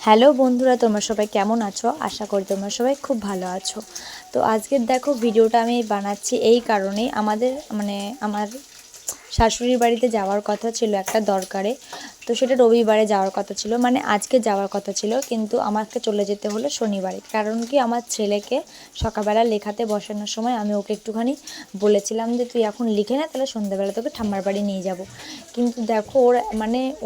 Hello বন্ধুরা, তোমরা সবাই কেমন আছো? আশা করি তোমরা সবাই খুব ভালো আছো। তো আজকের দেখো ভিডিওটা আমি বানাচ্ছি এই কারণেই, আমার শাশুড়ির বাড়িতে যাওয়ার কথা ছিল একটা দরকারে। তো সেটা রবিবারে যাওয়ার কথা ছিল, মানে আজকে যাওয়ার কথা ছিল, কিন্তু আমাকে চলে যেতে হলো শনিবারে। কারণ কি, আমার ছেলেকে সকালবেলা লেখাতে বসানোর সময় আমি ওকে একটুখানি বলেছিলাম যে তুই এখন লিখে না, তাহলে সন্ধ্যাবেলা তোকে ঠাম্মার বাড়ি নিয়ে যাব। কিন্তু দেখো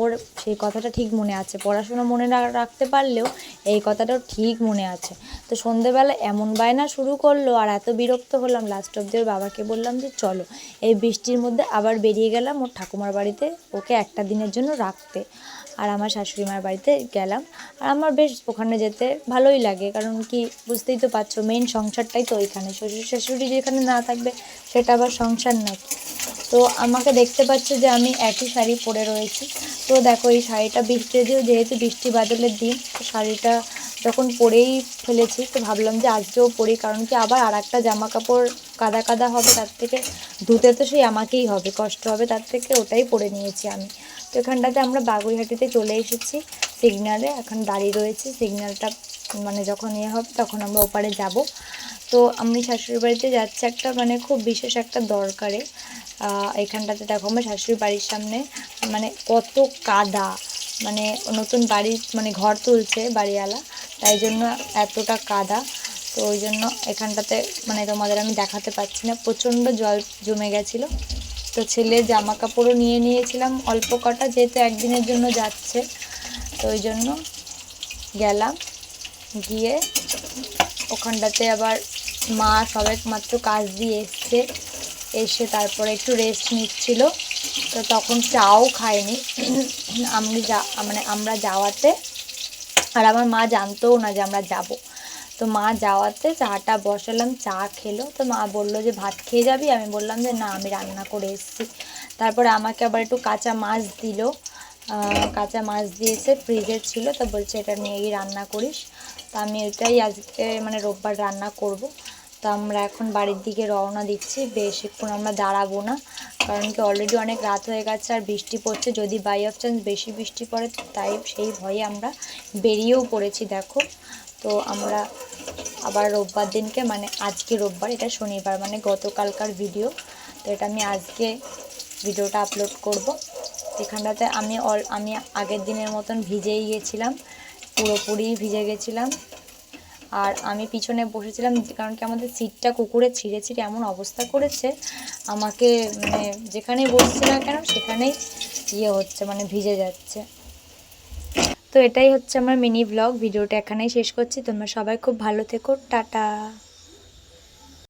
ওর সেই কথাটা ঠিক মনে আছে, পড়াশোনা মনে রাখতে পারলেও এই কথাটাও ঠিক মনে আছে। তো সন্ধ্যেবেলা এমন বায়না শুরু করলো, আর এত বিরক্ত হলাম, লাস্ট অব্দি ওর বাবাকে বললাম যে চলো এই বৃষ্টির মধ্যে আবার বেরিয়ে গেলাম ওর ঠাকুমার বাড়িতে ওকে একটা দিনের জন্য রাখতে। আর আমার শাশুড়ি মার বাড়িতে গেলাম। আর আমার বেশ ওখানে যেতে ভালোই লাগে, কারণ কি বুঝতেই তো পারছো, মেন সংসারটাই তো ওইখানে। শ্বশুর শাশুড়ি যেখানে না থাকবে সেটা আবার সংসার নাকি। তো আমাকে দেখতে পাচ্ছ যে আমি একই শাড়ি পরে রয়েছি। তো দেখো এই শাড়িটা যেহেতু বৃষ্টি বাদলের দিন, তো শাড়িটা যখন পরেই ফেলেছি তো ভাবলাম যে আজকেও পরি, কারণ কি আবার আর একটা জামা কাপড় কাদা কাদা হবে, তার থেকে ধুতে তো সেই আমাকেই হবে, কষ্ট হবে, তার থেকে ওটাই পরে নিয়েছি আমি। তো এখানটাতে আমরা বাগুইহাটিতে চলে এসেছি সিগনালে, এখন দাঁড়িয়ে রয়েছি। সিগন্যালটা যখন হবে তখন আমরা ওপারে যাব। তো আমি শাশুড়ি বাড়িতে যাচ্ছি একটা খুব বিশেষ একটা দরকারে। এখানটাতে দেখো আমার শাশুড়ি বাড়ির সামনে কত কাদা, নতুন বাড়ি ঘর তুলছে বাড়িওয়ালা, তাই জন্য এতটা কাদা। তো ওই জন্য এখানটাতে তোমাদের আমি দেখাতে পাচ্ছি না, প্রচণ্ড জল জমে গেছিলো। তো ছেলের জামা কাপড়ও নিয়ে নিয়েছিলাম অল্প কটা, যেহেতু একদিনের জন্য যাচ্ছে। তো ওই জন্য গেলাম, গিয়ে ওখানটাতে আবার মা সবাই মাত্র কাজ দিয়ে এসে তারপরে একটু রেস্ট নিচ্ছিল। তো তখন চাও খায়নি আমরা যাওয়াতে, আর আমার মা জানতোও না যে আমরা যাব। তো মা যাওয়াতে চাটা বসালাম, চা খেলো। তো মা বললো যে ভাত খেয়ে যাবি? আমি বললাম যে না, আমি রান্না করে এসেছি। তারপরে আমাকে আবার একটু কাঁচা মাছ দিল, কাঁচা মাছ দিয়েছে, ফ্রিজের ছিল। তো বলছে এটা নিয়েই রান্না করিস। তো আমি এটাই আজকে রোববার রান্না করব। তো আমরা এখন বাড়ির দিকে রওনা দিচ্ছি, বেশিক্ষণ আমরা দাঁড়াবো না, কারণ কি অলরেডি অনেক রাত হয়ে গেছে আর বৃষ্টি পড়ছে, যদি বাই অফ চান্স বেশি বৃষ্টি পড়ে, তাই সেই ভয়ে আমরা বেরিয়েও পড়েছি দেখো। তো আমরা আবার রোববার দিনকে, আজকে রোববার, এটা শনিবার, গতকালকার ভিডিও। তো এটা আমি আজকে ভিডিওটা আপলোড করব। এখানটাতে আমি আগের দিনের মতন ভিজেই গেছিলাম, পুরোপুরি ভিজে গেছিলাম। আর আমি পিছনে বসেছিলাম, কারণ কি আমাদের সিটটা কুকুরে ছিঁড়ে এমন অবস্থা করেছে আমাকে, যেখানেই বসছি না কেন সেখানেই হচ্ছে, ভিজে যাচ্ছে। তো এটাই হচ্ছে আমার মিনি ব্লগ। ভিডিওটা এখানেই শেষ করছি। তোমরা সবাই খুব ভালো থেকো, টাটা।